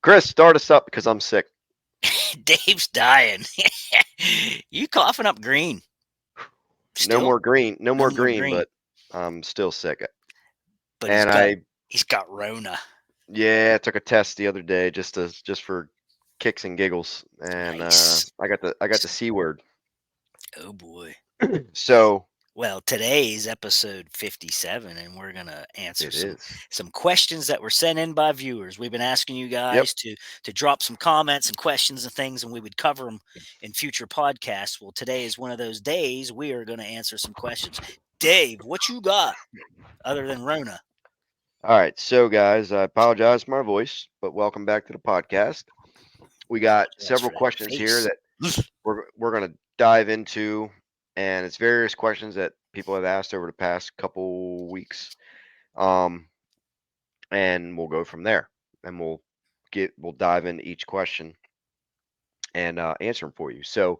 Chris, start us up because I'm sick. Dave's dying. You coughing up green No still? more green, no No more more green, green, but I'm still sick. but And I, he's got Rona. yeah, I took a test the other day just for kicks and giggles, and Nice. I got the C word. Oh boy. So Well, today's episode 57, and we're gonna answer it some is. some questions that were sent in by viewers. We've been asking you Yep. guys to drop some comments and questions and things, and we would cover them in future podcasts. Well, today is one of those days. We are going to answer some questions. Dave, what you got other than Rona? All right. So guys, I apologize for my voice, but welcome back to the podcast. We got Apologize several for that questions here face. that we're gonna dive into, and it's various questions that people have asked over the past couple weeks. Um, and we'll go from there. And we'll dive into each question and answer them for you. So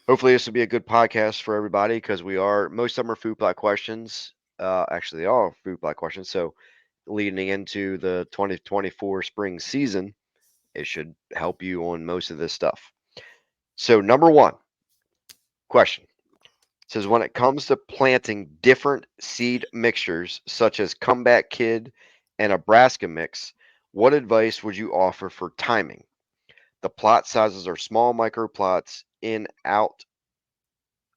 hopefully this will be a good podcast for everybody because most of them are food plot questions. Actually, they all are food plot questions. So leading into the 2024 spring season, it should help you on most of this stuff. So number one question says when it comes to planting different seed mixtures such as Comeback Kid and Nebraska mix, what advice would you offer for timing? The plot sizes are small micro plots in out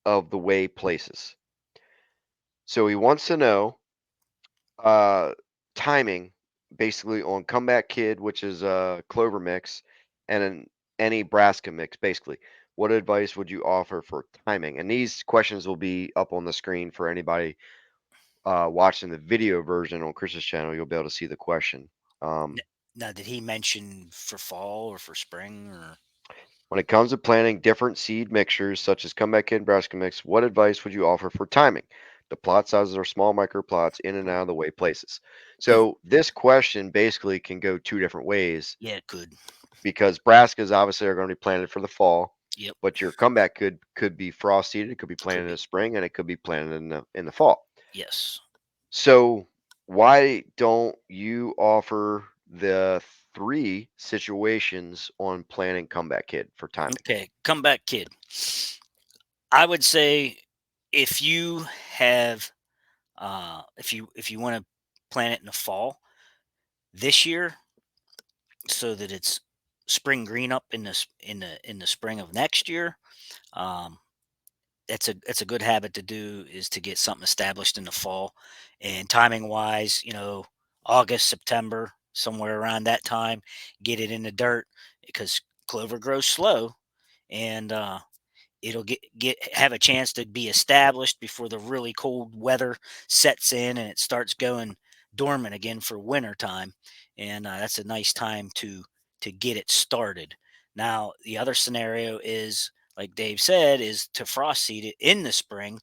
of the way places. So he wants to know uh, timing basically on Comeback Kid, which is a clover mix, and any Brassica mix, basically. What advice would you offer for timing? And these questions will be up on the screen for anybody watching the video version on Chris's channel. You'll be able to see the question. Um, Now, did he mention for fall or for spring or? when it comes to planting different seed mixtures, such as Comeback Kid and Brassica mix, what advice would you offer for timing? The plot sizes are small microplots in and out of the way places. Hmm, So this question basically can go two different ways yeah, it could. because brassicas obviously are going to be planted for the fall, Yep, but your comeback could be frost seeded, it could be planted could in the be. spring, and it could be planted in the fall. Yes. So why don't you offer the three situations on planning comeback kid for timing? Okay, comeback kid. I would say if you have if you want to plant it in the fall this year so that it's spring green up in the spring of next year. um that's a good habit to do, is to get something established in the fall. And timing wise, August, September, somewhere around that time, get it in the dirt, because clover grows slow. And it'll get have a chance to be established before the really cold weather sets in and it starts going dormant again for winter time. And that's a nice time to get it started. Now, the other scenario is, like Dave said, is to frost seed it in the spring.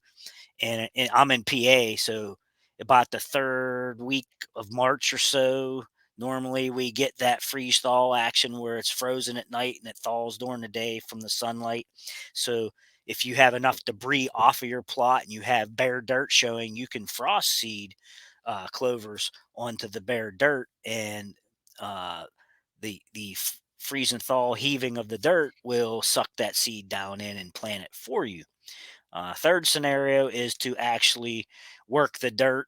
And I'm in PA, so about the third week of March or so, normally we get that freeze thaw action where it's frozen at night and it thaws during the day from the sunlight. So if you have enough debris off of your plot and you have bare dirt showing, you can frost seed clovers onto the bare dirt, and uh, the freeze and thaw heaving of the dirt will suck that seed down in and plant it for you. Third scenario is to actually work the dirt,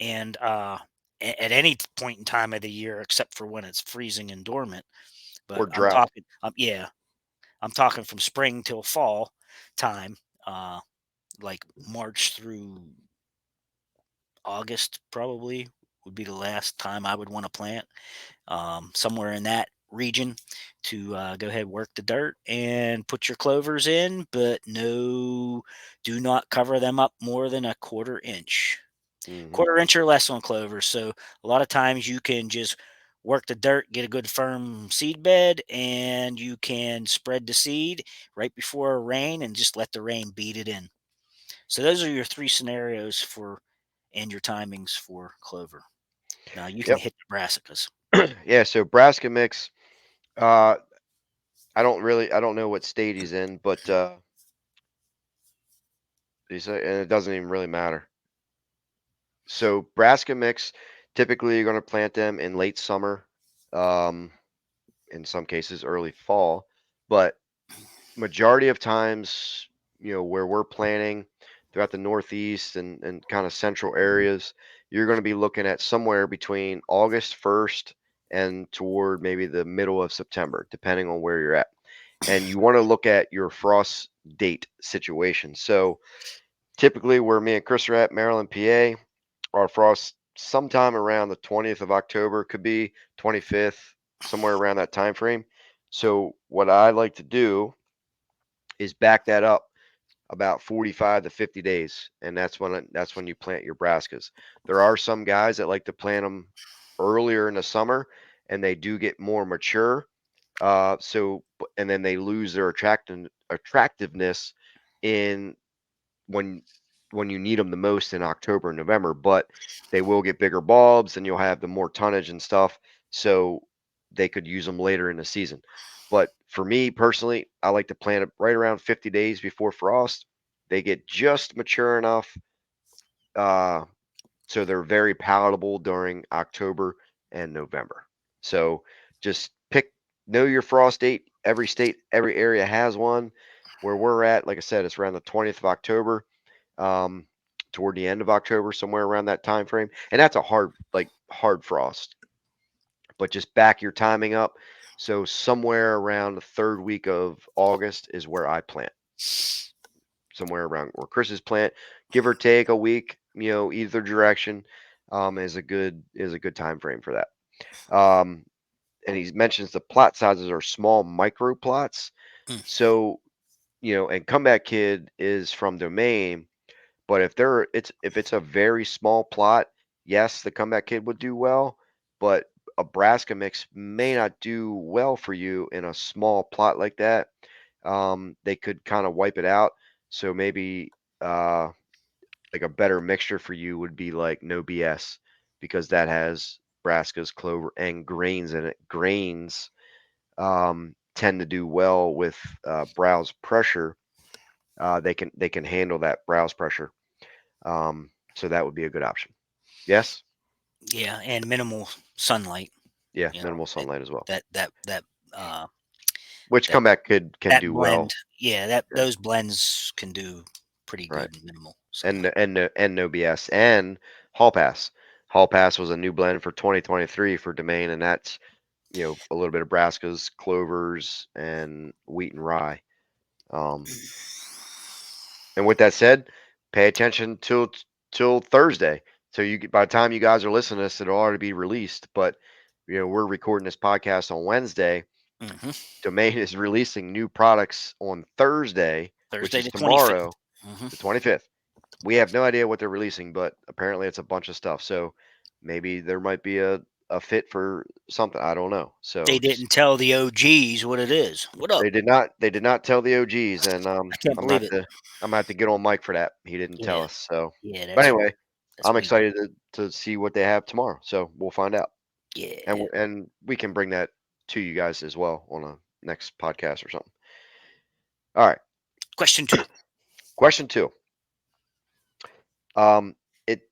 and at any point in time of the year except for when it's freezing and dormant. Or But I'm drought? talking, yeah, I'm talking from spring till fall time, uh, like March through August probably would be the last time I would want to plant, somewhere in that region, to go ahead, work the dirt and put your clovers in, but no, do not cover them up more than a quarter inch. Hmm. Quarter inch or less on clovers. So a lot of times you can just work the dirt, get a good firm seed bed, and you can spread the seed right before a rain and just let the rain beat it in. So those are your three scenarios for and your timings for clover. Now you can Yep. hit the brassicas. Yeah. So Brassica mix. Uh, I don't know what state he's in, but and it doesn't even really matter. So Brassica mix, typically you're going to plant them in late summer. Um, in some cases early fall. But majority of times, where we're planning throughout the Northeast and kind of central areas, you're going to be looking at somewhere between August 1st and toward maybe the middle of September, depending on where you're at. And you want to look at your frost date situation. So typically, where me and Chris are at, Maryland, PA, our frost sometime around the 20th of October, could be 25th, somewhere around that time frame. So what I like to do is back that up about 45 to 50 days, and that's when you plant your brassicas. There are some guys that like to plant them earlier in the summer, and they do get more mature. And then they lose their attractiveness in when when you need them the most in October and November, but they will get bigger bulbs and you'll have the more tonnage and stuff. So they could use them later in the season. But for me personally, I like to plant it right around 50 days before frost. They get just mature enough, uh, so they're very palatable during October and November. So just know your frost date. Every state, every area has one. Where we're at, like I said, it's around the 20th of October, um, toward the end of October, somewhere around that time frame. And that's a hard frost. But just back your timing up. So somewhere around the third week of August is where I plant. Somewhere around where Chris's plant, give or take a week, either direction, is a good time frame for that. Um, and he mentions the plot sizes are small micro plots. Mm. So, and Comeback Kid is from Domain, but if it's a very small plot, yes, the Comeback Kid would do well, but a Brassica mix may not do well for you in a small plot like that. They could kind of wipe it out. So maybe uh, like a better mixture for you would be like No BS, because that has Brassicas, clover, and grains in it. Grains tend to do well with browse pressure. They can handle that browse pressure. So that would be a good option. Yes. Yeah, and minimal sunlight. Yeah, You know minimal that sunlight as well, that that that uh, which that Comeback Kid can that do blend. well. Yeah, that Yeah, those blends can do pretty right. good in minimal And sunlight. No BS and Hall Pass. Hall Pass was a new blend for 2023 for Domain, and that's a little bit of brassicas, clovers, and wheat and rye. Um, and with that said, pay attention till Thursday. So by the time you guys are listening to this, it'll already be released. But we're recording this podcast on Wednesday. Hmm. Domain is releasing new products on Thursday, which Thursday is the 25th. tomorrow, Hmm. the 25th. We have no idea what they're releasing, but apparently it's a bunch of stuff. So maybe there might be a fit for something. I don't know. They So didn't tell the OGs what it is. What up? they did not tell the OGs, and I can't I'm gonna believe have it. to I'm gonna have to get on Mike for that. He didn't tell Yeah, us. So, yeah, but anyway, that's I'm me. excited to see what they have tomorrow. So we'll find out, and Yeah. we can bring that to you guys as well on a next podcast or something. All right, Question two. question two. Um, it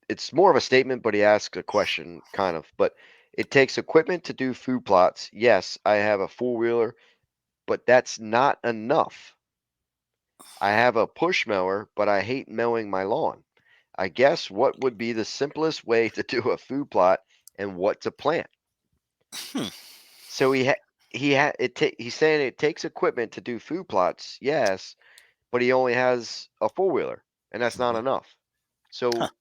it's more of a statement, but he asks a question, kind of. But it takes equipment to do food plots. Yes, I have a four wheeler, but that's not enough. I have a push mower, but I hate mowing my lawn. I guess what would be the simplest way to do a food plot and what to plant? Hmm. So he's saying it takes equipment to do food plots, yes, but he only has a four wheeler, and that's not Mhm. enough. Huh. So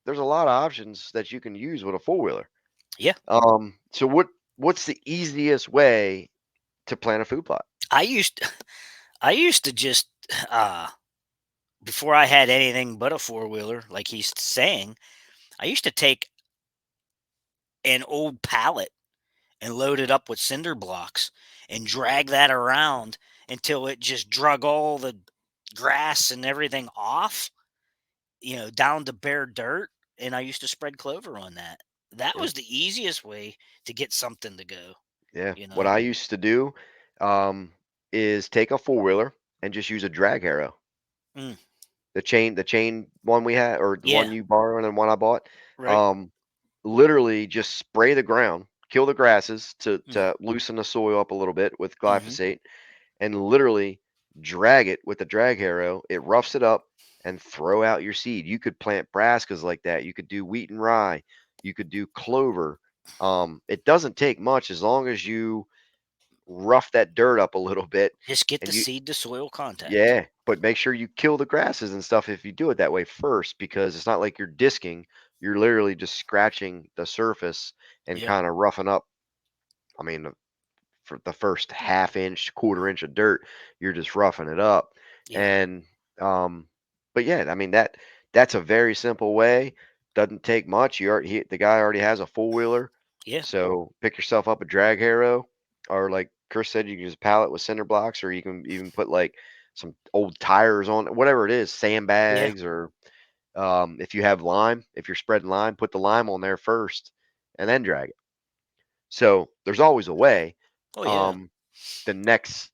there's a lot of options that you can use with a four wheeler. Yeah. So what's the easiest way to plant a food plot? I used I used to just before I had anything but a four wheeler, like he's saying, I used to take an old pallet and load it up with cinder blocks and drag that around until it just drug all the grass and everything off, down to bare dirt. And I used to spread clover on that. That Yeah, was the easiest way to get something to go, yeah. you What know. I used to do, um, is take a four wheeler and just use a drag harrow. Mm, The chain one we had, or the yeah, one you borrowed and the one I bought. right. Um, Literally just spray the ground. kill the grasses to Mm, loosen the soil up a little bit with mhm. glyphosate, and literally drag it with the drag harrow. It roughs it up and throw out your seed. You could plant brassicas like that. You could do wheat and rye. You could do clover. It doesn't take much as long as you rough that dirt up a little bit Just get the and you seed to soil contact. yeah, but make sure you kill the grasses and stuff if you do it that way first, because it's not like you're disking. You're literally just scratching the surface and Yep. kind of roughing up. I mean, for the first half inch, quarter inch of dirt, you're just roughing it up. Yeah. And um, but yeah, I mean that's a very simple way. Doesn't take much. The guy already has a four wheeler, Yeah. so pick yourself up a drag harrow, or like Chris said, you can use a pallet with cinder blocks, or you can even put like some old tires on it, whatever it is, Yeah. sandbags, or if you have lime, if you're spreading lime, put the lime on there first, and then drag it. So there's always a way. Oh, yeah. Um, the next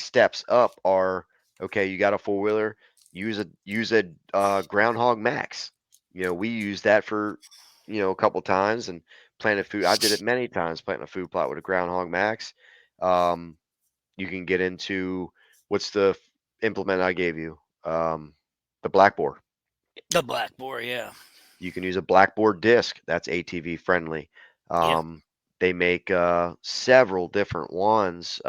steps up are okay. You got a four wheeler. Use a Groundhog Max. We use that for a couple times and planted food. I did it many times planting a food plot with a Groundhog Max. Um, you can get into what's the implement I gave you? The Blackboard. The black boar, yeah. You can use a Blackboard disc. That's ATV friendly. Yeah. Um, they make several different ones.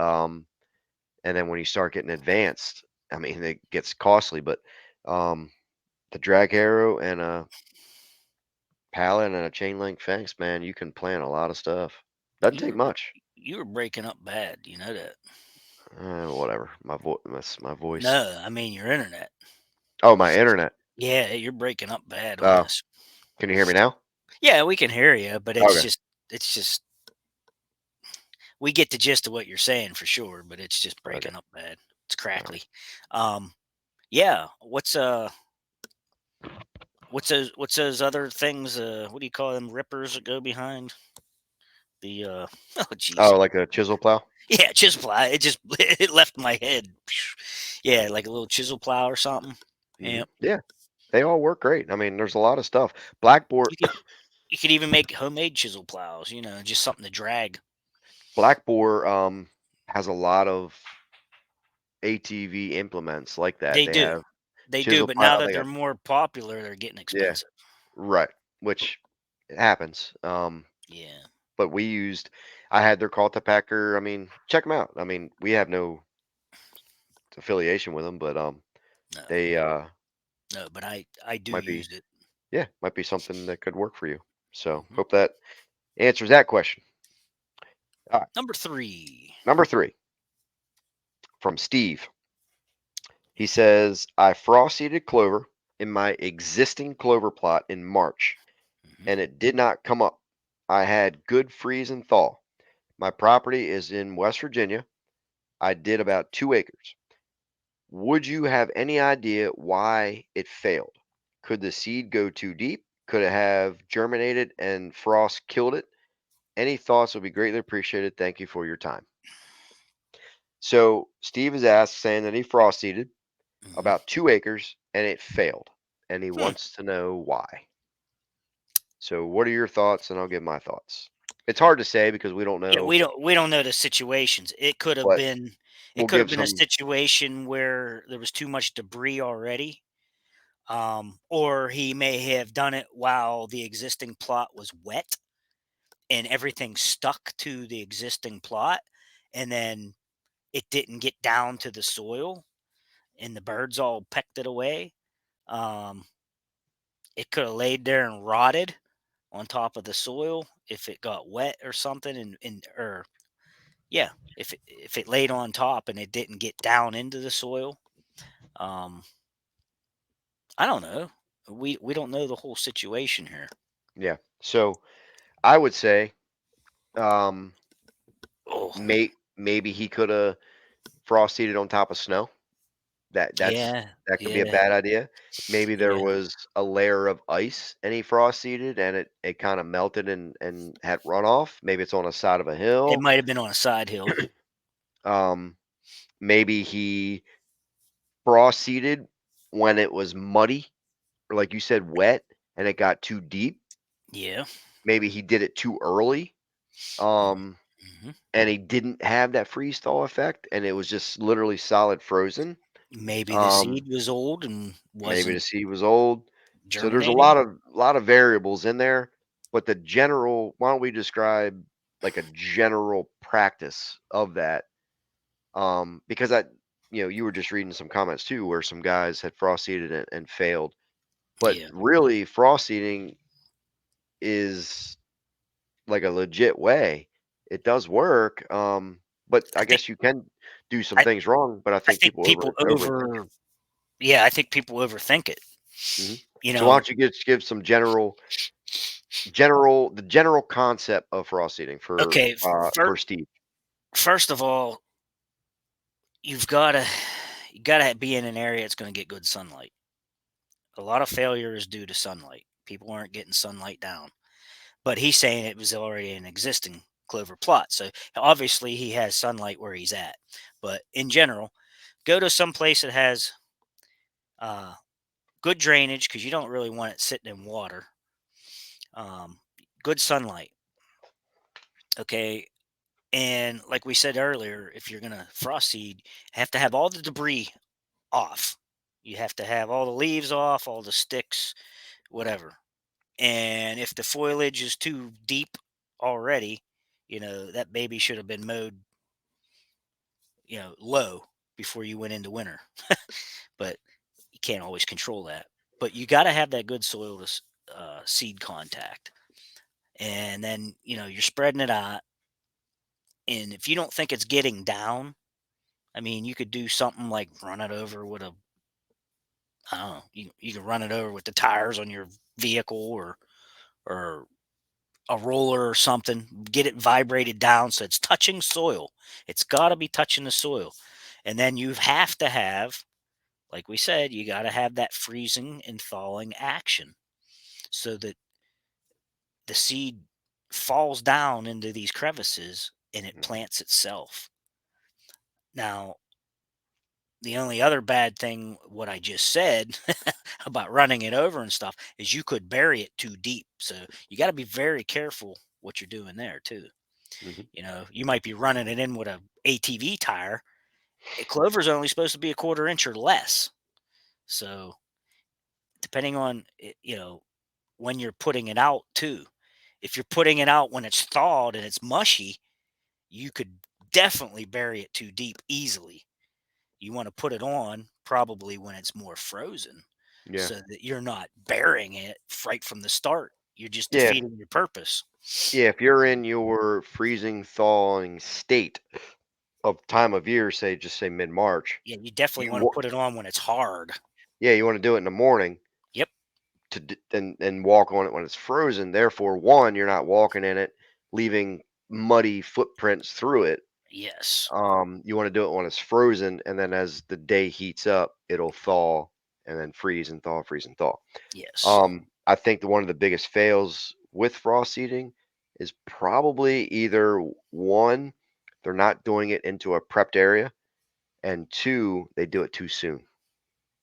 And then when you start getting advanced, I mean, it gets costly, but um, the drag arrow and a pallet and a chain link fence, man, you can plant a lot of stuff. Doesn't You take were much. you were breaking up bad, you know that. Whatever. My voice. No, I mean your internet. Oh, my internet. Yeah, you're breaking up bad on Oh, this. can you hear me now? Yeah, we can hear you, but Okay. it's just we get the gist of what you're saying for sure, but it's just Okay. breaking up bad. It's All right. crackly. Yeah, what's those other things, what do you call them, rippers that go behind the, oh, jeez. Oh, like a chisel plow? Yeah, chisel plow, it just it left my head. Yeah, like a little chisel plow or something. Yeah. Yeah, they all work great. I mean, there's a lot of stuff. Blackboard You could you could even make homemade chisel plows, just something to drag. Blackboard has a lot of ATV implements like that. They They do. have They do, chisel but now plow. that They they're got more popular, they're getting yeah, expensive. right. Which it happens. Yeah. But I had their Cultipacker. I mean, check them out. I mean, we have no affiliation with them, but No, they no, but I do might be use it. might be something that could work for you. So Mhm. hope that answers that question. All right, Number 3. number 3 from Steve. He says, I frost seeded clover in my existing clover plot in March, Mhm. and it did not come up. I had good freeze and thaw. My property is in West Virginia. I did about 2 acres. Would you have any idea why it failed? Could the seed go too deep? Could it have germinated and frost killed it? Any thoughts would be greatly appreciated. Thank you for your time. So Steve is asked, saying that he frost seeded Mhm. about 2 acres and it failed, and he Hmm. wants to know why. So, what are your thoughts? And I'll give my thoughts. It's hard to say because we don't Yeah, know, we don't know the situations. but It we'll could have give been a some. situation where there was too much debris already, or he may have done it while the existing plot was wet and everything stuck to the existing plot, and then it didn't get down to the soil, and the birds all pecked it away. Um, it could have laid there and rotted on top of the soil if it got wet or something, and or yeah, if it laid on top and it didn't get down into the soil. Um, I don't know. We don't know the whole situation here. Yeah. So, I would say, um, Oh, maybe he could have frost seeded on top of snow. yeah, That could be a yeah, bad idea. Maybe there yeah. was a layer of ice and he frost seeded and it kind of melted and had runoff. Maybe it's on the side of a It hill. might have been on a side hill. Um, maybe he frost seeded when it was muddy, or like you said, wet, and it got too deep. Yeah. Maybe he did it too early. Um, Mhm. and he didn't have that freeze thaw effect, and it was just literally solid frozen. Maybe the Um, seed was old and maybe wasn't the seed was old. So there's a germinating. lot of variables in there, but the general, why don't we describe like a general practice of that? Because you were just reading some comments too where some guys had frost seeded it and failed. But Yeah. really frost seeding is like a legit way. It does work. But I I think guess you can do some I things wrong, but I I think think people people overthink it. yeah, I think people overthink it. Mhm. You So why know, don't you give some the general concept of frost seeding okay, for Steve? first of all, you've gotta you gotta be in an area that's gonna get good sunlight. A lot of failure is due to sunlight. People aren't getting sunlight down. But he's saying it was already an existing clover plot. So obviously he has sunlight where he's at. But in general, go to some place that has uh, good drainage because you don't really want it sitting in water. Um, Good sunlight. Okay. And like we said earlier, if you're going to frost seed, you have to have all the debris off. You have to have all the leaves off, all the sticks, whatever. And if the foliage is too deep already, that baby should have been mowed, low before you went into winter. But you can't always control that. But you got to have that good soil to seed contact. And then, you're spreading it out. And if you don't think it's getting down, I mean, you could do something like run it over with I don't know, you could run it over with the tires on your vehicle or a roller or something, get it vibrated down so it's touching soil. It's got to be touching the soil. And then you have to have, like we said, you got to have that freezing and thawing action so that the seed falls down into these crevices and it Mhm. plants itself. Now, the only other bad thing, what I just said about running it over and stuff, is you could bury it too deep. So you got to be very careful what you're doing there too. Mhm. You might be running it in with a ATV tire. Clover's only supposed to be a quarter inch or less. So depending on when you're putting it out too. If you're putting it out when it's thawed and it's mushy, you could definitely bury it too deep easily. You want to put it on probably when it's more frozen Yeah. so that you're not burying it right from the start. You're just Yeah. defeating your purpose. Yeah. If you're in your freezing, thawing state of time of year, just say mid-March, Yeah, you definitely you want to wa- put it on when it's hard. yeah, you want to do it in the morning Yep. and walk on it when it's frozen. Therefore, one, you're not walking in it, leaving muddy footprints through it. Yes. You want to do it when it's frozen, and then as the day heats up, it'll thaw and then freeze and thaw, freeze and thaw. Yes. I think one of the biggest fails with frost seeding is probably either one, they're not doing it into a prepped area, and two, they do it too soon.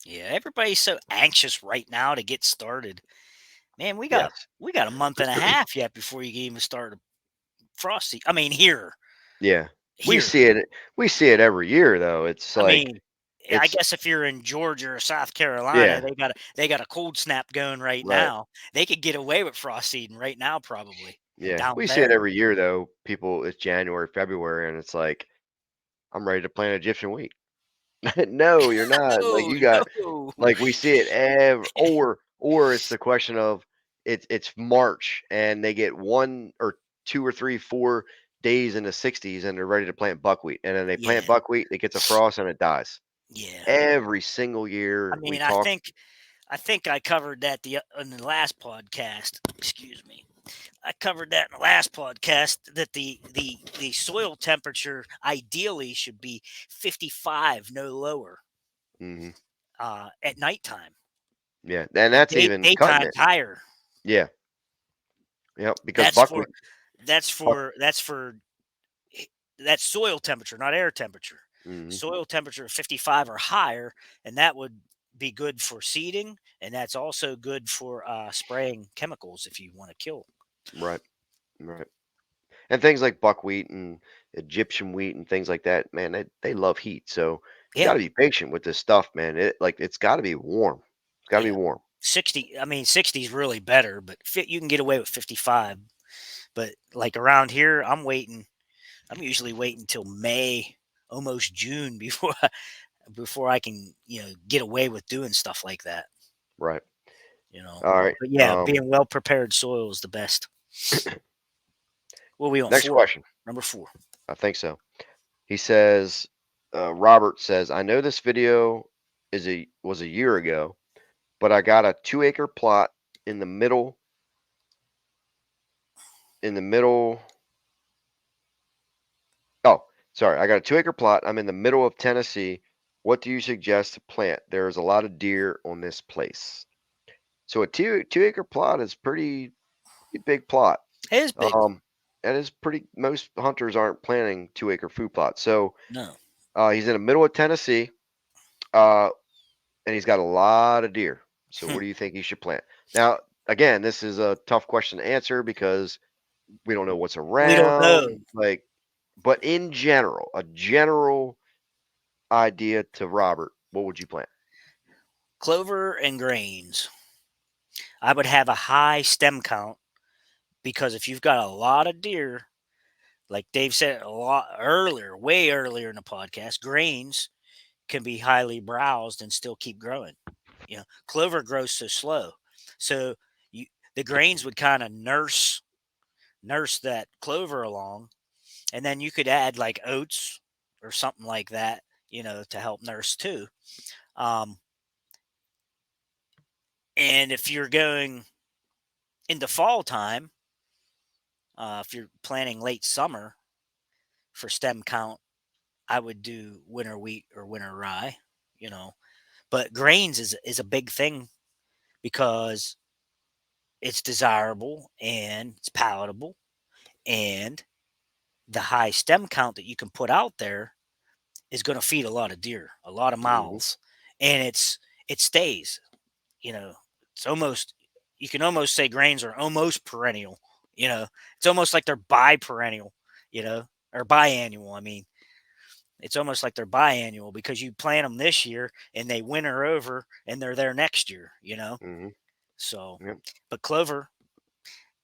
Yeah, everybody's so anxious right now to get started. Man, we got Yes. we got a month and a half yet before you can even start a frosty. I mean, here, Yeah. We here. see it we see it every year though. It's I like mean, I it's guess if you're in Georgia or South Carolina, yeah, they got a cold snap going right right. now. They could get away with frost seeding right now, probably Yeah. down We see it there. every year though. People it's January, February, and it's like, I'm ready to plant Egyptian wheat. No, you're not. Like No, you got no. like we see it or it's the question of it's March and they get 1 or 2 or 3, 4 days in the 60s and they're ready to plant buckwheat. And then they plant Yeah, buckwheat, it gets a frost and it dies. yeah. Every single I year we mean, talk. I think I covered that in the last podcast. Excuse me. I covered that in the last podcast that the soil temperature ideally should be 55, no lower, Hmm. at nighttime, Yeah. And and that's even cutting daytime's it. higher. Yeah. Yep. Because That's for buckwheat, that's buck, for that's for that's soil temperature, not air temperature. hmm Soil temperature of 55 or higher, and that would be good for seeding, and that's also good for spraying chemicals if you want to kill. right. Right. And things like buckwheat and Egyptian wheat and things like that, man, they love heat. So you got Yeah, to be patient with this stuff, man. It's got to be warm. It's got to be yeah. warm. 60. I mean, 60 is really better, but you can get away with 55. But like around here, I'm waiting. I'm usually waiting till May, almost June before I can get away with doing stuff like that. Right. You know. All right. But yeah, being well prepared soil is the best. What are we on Next four? question. Number four. I think so. He says, Robert says, I know this video was a year ago, but I got a 2 acre plot in the middle in the middle. Oh, sorry. I got a 2 acre plot. I'm in the middle of Tennessee. What do you suggest to plant? There's a lot of deer on this place. So a two acre plot is pretty big plot. It is big. That is pretty. Most hunters aren't planting 2 acre food plots. So No. he's in the middle of Tennessee, uh, and he's got a lot of deer. So what do you think he should plant? Now, again, this is a tough question to answer because we don't know what's We don't know. around. Like, but in general, a general idea to Robert, what would you plant? Clover and grains. I would have a high stem count because if you've got a lot of deer, like Dave said a lot earlier, way earlier in the podcast, grains can be highly browsed and still keep growing. Clover grows so slow. So you the grains would kind of nurse that clover along, and then you could add like oats or something like that, to help nurse too. Um, and if you're going into fall time, if you're planning late summer for stem count, I would do winter wheat or winter rye, you know. But grains is a big thing because it's desirable and it's palatable, and the high stem count that you can put out there is going to feed a lot of deer, a lot of Hmm. mouths, and it stays. You know, it's almost you can almost say grains are almost perennial. It's almost like they're biperennial. Or biannual. I mean, it's almost like they're biannual because you plant them this year and they winter over and they're there next year. Hmm. So, Yep. but clover,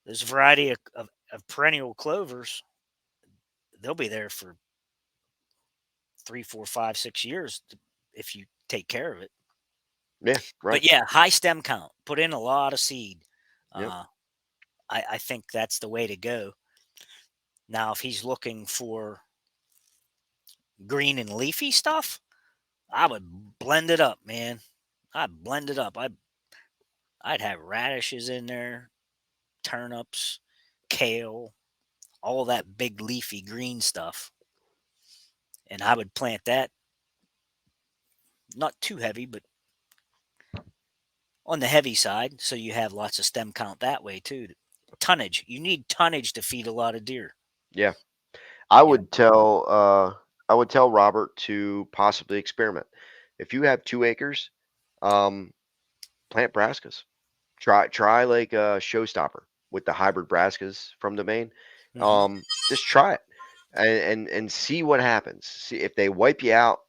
there's a variety of perennial clovers. They'll be there for 3, 4, 5, 6 years if you take care of it. Yeah. But Right. yeah, high stem count. Put in a lot of seed. Yep. Uh, I think that's the way to go. Now, if he's looking for green and leafy stuff, I would blend it up, man. I'd blend it up. I'd have radishes in there, turnips, kale, all that big leafy green stuff, and I would plant that not too heavy, but on the heavy side, so you have lots of stem count that way too. Tonnage. You need tonnage to feed a lot of deer. Yeah. I You know. would tell I would tell Robert to possibly experiment. If you have 2 acres, um, plant brassicas. Try like a showstopper with the hybrid brassicas from Domain. Mhm. Just try it and see what happens. See if they wipe you out,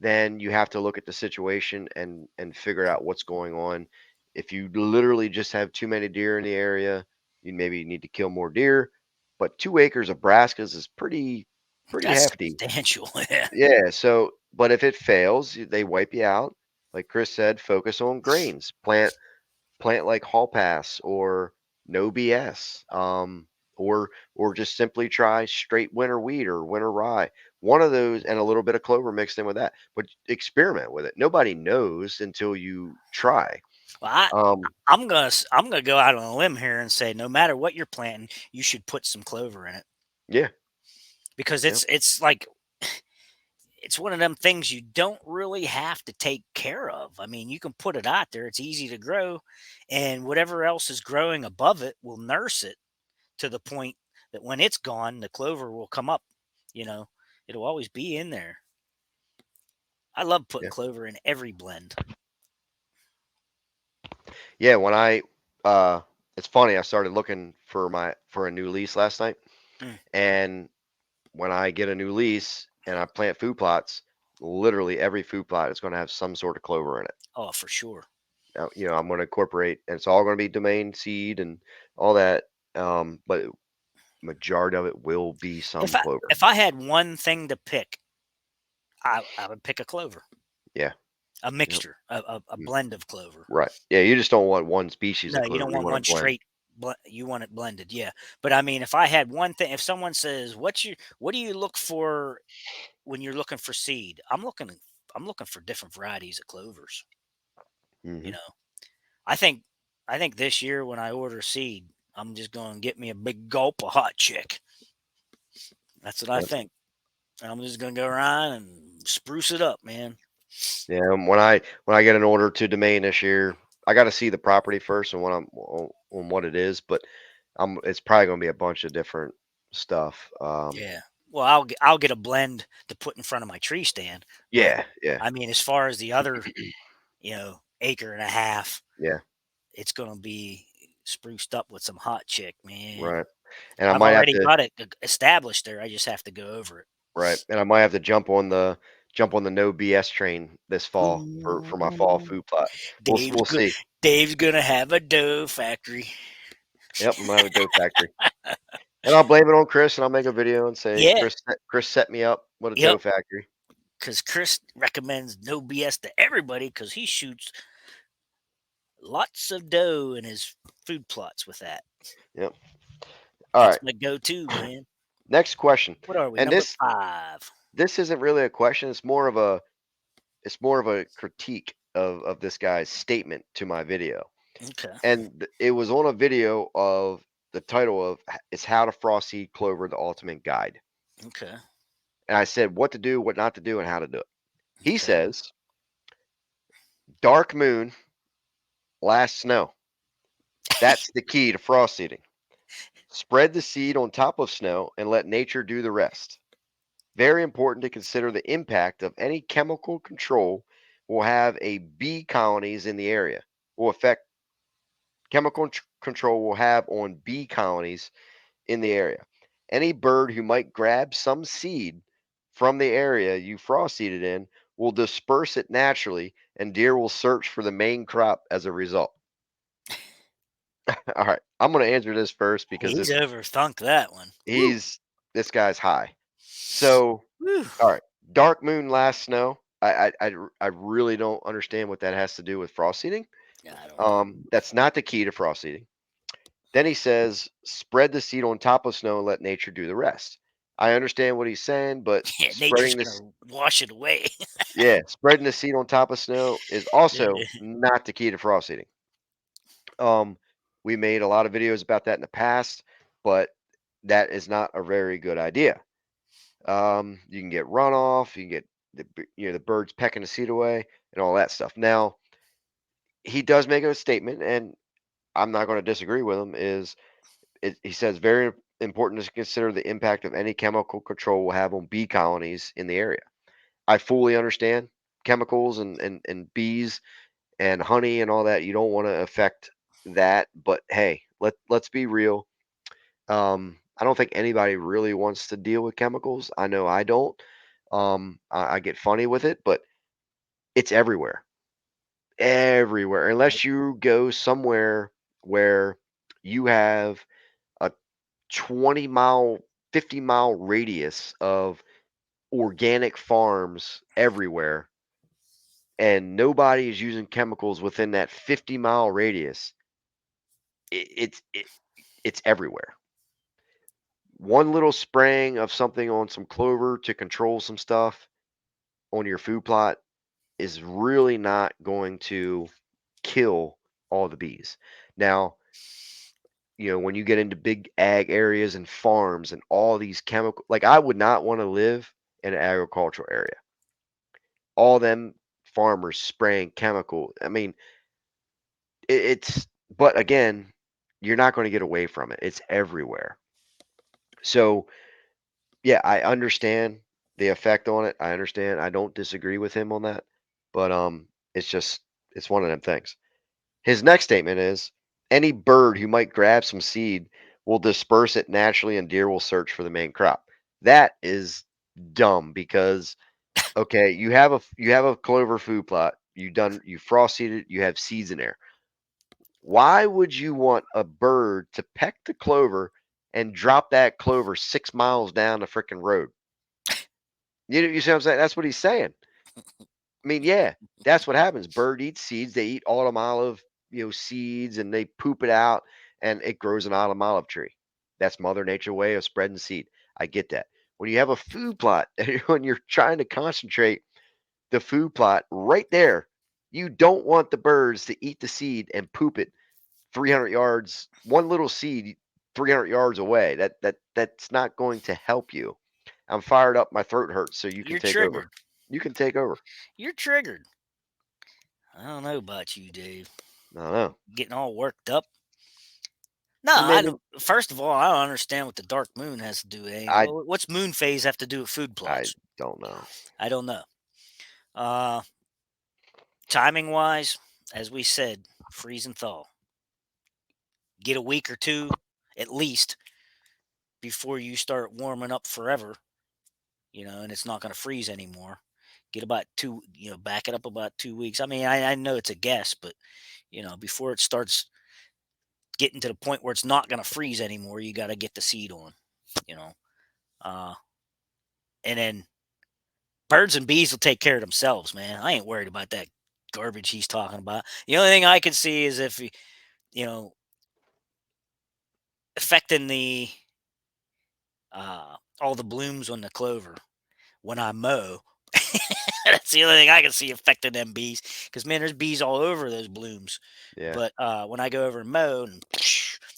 then you have to look at the situation and figure out what's going on. If you literally just have too many deer in the area, you maybe need to kill more deer. But 2 acres of brassicas is pretty That's hefty. substantial. Yeah. Yeah. So, but if it fails, they wipe you out. Like Chris said, focus on grains. Plant like Hall Pass or No BS, or just simply try straight winter wheat or winter rye. One of those and a little bit of clover mixed in with that. But experiment with it. Nobody knows until you try. Well, Um, I'm gonna go out on a limb here and say no matter what you're planting, you should put some clover in it yeah, because yeah, it's like it's one of them things you don't really have to take care of. I mean, you can put it out there; it's easy to grow, and whatever else is growing above it will nurse it to the point that when it's gone, the clover will come up. You know, it'll always be in there. I love putting yeah, clover in every blend. yeah. When I, it's funny. I started looking for a new lease last night, Mm. And when I get a new lease and I plant food plots, literally every food plot is going to have some sort of clover in it. Oh, for sure. I'm going to incorporate, and it's all going to be domain seed and all that. But majority of it will be some If I clover. if I had one thing to pick, I would pick a clover, Yeah. a Yep. mixture, a Mm, blend of clover. right. Yeah. You just don't want one species No, of you don't clover. You want want one to blend. straight. You want it blended, yeah. But I mean, if I had one thing, if someone says, what do you look for when you're looking for seed?" I'm looking for different varieties of clovers. You Hmm. know, I think I think this year when I order seed, I'm just going to get me a big gulp of hot chick. That's what I Yep. think. And I'm just going to go around and spruce it up, man. Yeah. When I get an order to domain this year, I got to see the property first and on what it is, but it's probably going to be a bunch of different stuff. Yeah. Well, I'll get a blend to put in front of my tree stand, but Yeah. Yeah. I mean, as far as the other, acre and a half, Yeah. it's gonna be spruced up with some hot chick, man. Right. And I I've might have already to. got it established there. I just have to go over it. Right, and I might have to jump on the no BS train this fall for my fall Ooh, food plot. Dave's We'll good. see. Dave's gonna have a dough factory. Yep, I'm gonna have a dough factory, and I'll blame it on Chris, and I'll make a video and say Yeah. Chris set me up with a Yep. dough factory. Because Chris recommends no BS to everybody because he shoots lots of dough in his food plots with that. Yep. All That's right. my go-to, man. Next question, What are we? and Number this 5. this isn't really a question. It's more of a critique of this guy's statement to my video, Okay. and it was on a video of the title of it's how to frost seed clover, the ultimate guide. Okay. And I said what to do, what not to do, and how to do it. He Okay. says, dark moon, last snow. That's the key to frost seeding. Spread the seed on top of snow and let nature do the rest. Very important to consider the impact of any chemical control will have a bee colonies in the area. Will affect control will have on bee colonies in the area. Any bird who might grab some seed from the area you frost seeded in will disperse it naturally, and deer will search for the main crop as a result. All right, I'm going to answer this first because He's overthunk that one. Woo. this guy's high. So, Woo. all right, dark moon, last snow. I really don't understand what that has to do with frost seeding. I don't know. That's not the key to frost seeding. Then he says, spread the seed on top of snow and let nature do the rest. I understand what he's saying, but Yeah, nature's spreading this, gonna wash it away. yeah, spreading the seed on top of snow is also not the key to frost seeding. Um, we made a lot of videos about that in the past, but that is not a very good idea. You can get runoff, you can get the birds pecking the seed away and all that stuff. Now, he does make a statement, and I'm not going to disagree with him. He says very important to consider the impact of any chemical control will have on bee colonies in the area. I fully understand chemicals and bees and honey and all that. You don't want to affect that, but hey, let's be real. I don't think anybody really wants to deal with chemicals. I know I don't. I get funny with it, but it's everywhere, everywhere. Unless you go somewhere where you have a 20-mile, 50-mile radius of organic farms everywhere, and nobody is using chemicals within that 50-mile radius. It's everywhere. One little spraying of something on some clover to control some stuff on your food plot is really not going to kill all the bees. Now, when you get into big ag areas and farms and all these chemical, like I would not want to live in an agricultural area. All them farmers spraying chemical. I mean, but again, you're not going to get away from it. It's everywhere. So, yeah, I understand the effect on it. I understand. I don't disagree with him on that. But it's one of them things. His next statement is any bird who might grab some seed will disperse it naturally and deer will search for the main crop. That is dumb because okay, you have a clover food plot. You frost seeded, you have seeds in there. Why would you want a bird to peck the clover and drop that clover 6 miles down the freaking road? You see what I'm saying? That's what he's saying. I mean, yeah, that's what happens. Bird eats seeds. They eat autumn olive, seeds, and they poop it out, and it grows an autumn olive tree. That's Mother Nature way of spreading seed. I get that. When you have a food plot, when you're trying to concentrate the food plot right there, you don't want the birds to eat the seed and poop it 300 yards, one little seed 300 yards away. That's not going to help you. I'm fired up. My throat hurts. So you can You're take over. triggered. You can take over. You're triggered. I don't know about you, Dave. I don't know. Getting all worked up. No, I mean, first of all, I don't understand what the dark moon has to do with anything. I What's moon phase have to do with food I plots? don't know. I don't know. Uh, Timing wise, as we said, freeze and thaw. Get a week or two at least before you start warming up forever, and it's not going to freeze anymore. Get about back it up about 2 weeks. I mean, I know it's a guess, but before it starts getting to the point where it's not going to freeze anymore, you got to get the seed on, you know. Uh, and then birds and bees will take care of themselves, man. I ain't worried about that garbage he's talking about. The only thing I can see is if you know affecting the all the blooms on the clover when I mow. That's the only thing I can see affecting them bees. Because man, there's bees all over those blooms. Yeah, But when I go over and mow and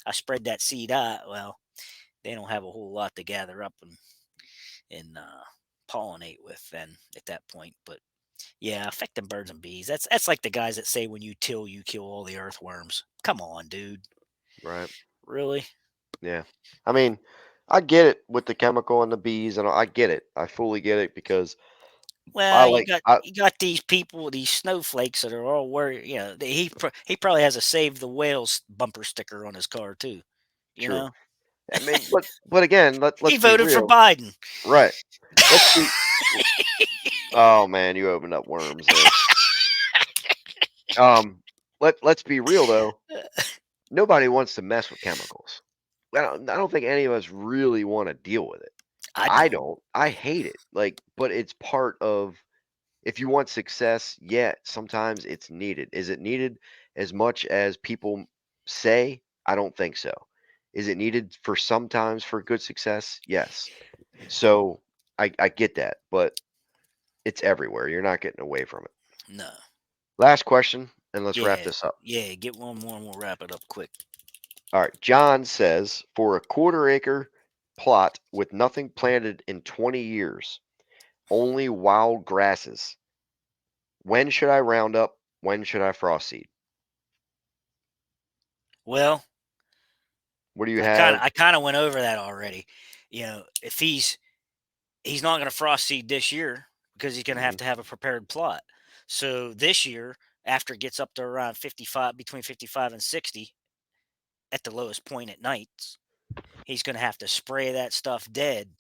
I spread that seed out, well, they don't have a whole lot to gather up and pollinate with then at that point. But yeah, affecting birds and bees. That's like the guys that say when you till, you kill all the earthworms. Come on, dude. right. Really? Yeah. I mean, I get it with the chemical and the bees, and I get it. I fully get it because I Well, you like got I you got these people, these snowflakes that are all worried. He probably has a "Save the Whales" bumper sticker on his car too. You true. know, I mean, but again, he let's be voted for real. Biden. Right. Let's be. Oh man, you opened up worms there. Um, let's be real though. Nobody wants to mess with chemicals. I don't think any of us really want to deal with it. I I don't. don't. I hate it. Like, but it's part of if you want success, yeah, sometimes it's needed. Is it needed as much as people say? I don't think so. Is it needed for sometimes for good success? Yes. So I get that, but it's everywhere. You're not getting away from it. No. Last question, and let's wrap Yeah, this up. yeah. Get one more, and we'll wrap it up quick. All right. John says for a quarter acre plot with nothing planted in 20 years, only wild grasses. When should I round up? When should I frost seed? Well, What do you I kind have? of I kind of went over that already. If he's not going to frost seed this year because he's going Mhm. to have a prepared plot. So this year, after it gets up to around 55, between 55 and 60 at the lowest point at nights, he's going to have to spray that stuff dead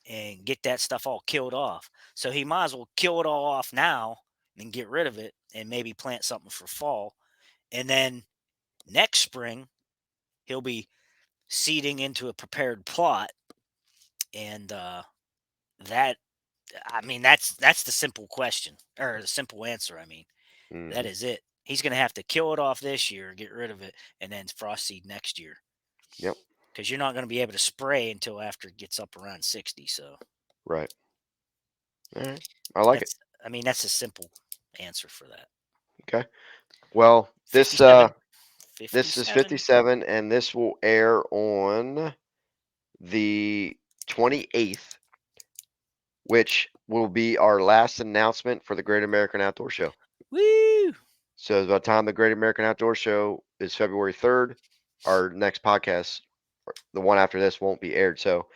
and get that stuff all killed off. So he might as well kill it all off now and get rid of it and maybe plant something for fall. And then next spring, he'll be seeding into a prepared plot. And that, I mean, that's the simple question or the simple answer. I mean, that Mhm. is it. He's going to have to kill it off this year, get rid of it, and then frost seed next year Yep. because you're not going to be able to spray until after it gets up around 60. So Right. All right. I like it. I mean, that's a simple answer for that. Okay. Well, this 57, this is 57. 57 and this will air on the 28th, which will be our last announcement for the Great American Outdoor Show. Woo! So by the time the Great American Outdoor Show is February 3rd, our next podcast, the one after this, won't be aired. So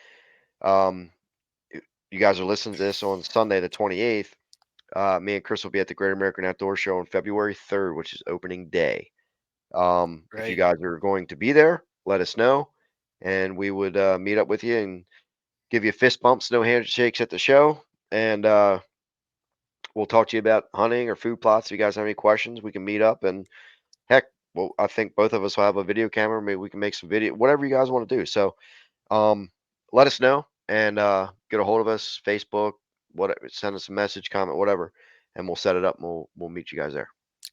um, you guys are listening to this on Sunday, the 28th. Me and Chris will be at the Great American Outdoor Show on February 3rd, which is opening day. If you Right. guys are going to be there, let us know. and we would meet up with you and give you fist bumps, no handshakes at the show, and we'll talk to you about hunting or food plots. If you guys have any questions, we can meet up and heck, well, I think both of us will have a video camera. Maybe we can make some video, whatever you guys want to do. So, um, let us know and get a hold of us, Facebook, whatever, send us a message, comment, whatever, and we'll set it up and we'll meet you guys there.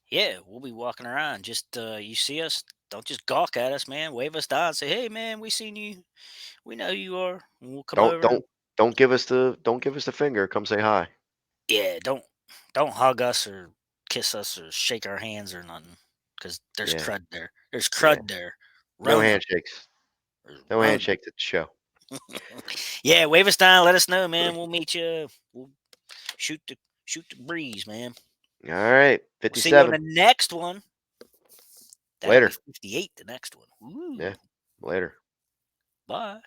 Yeah, we'll be walking around. Just you see us, don't just gawk at us, man. Wave us down. Say, hey, man, we seen you. We know who you are. And we'll come Don't over and don't don't give us the finger. Come say hi. yeah, don't hug us or kiss us or shake our hands or nothing. Cause there's Yeah, crud there. There's yeah. crud there. No Rona. handshakes. There's No Rona. handshakes at the show. Yeah, wave us down. Let us know, man. We'll meet you. We'll shoot the shoot the breeze, man. All right, We'll see you on 57. the next one. That'll be Later. 58. The next one. Yeah, Ooh, later. bye.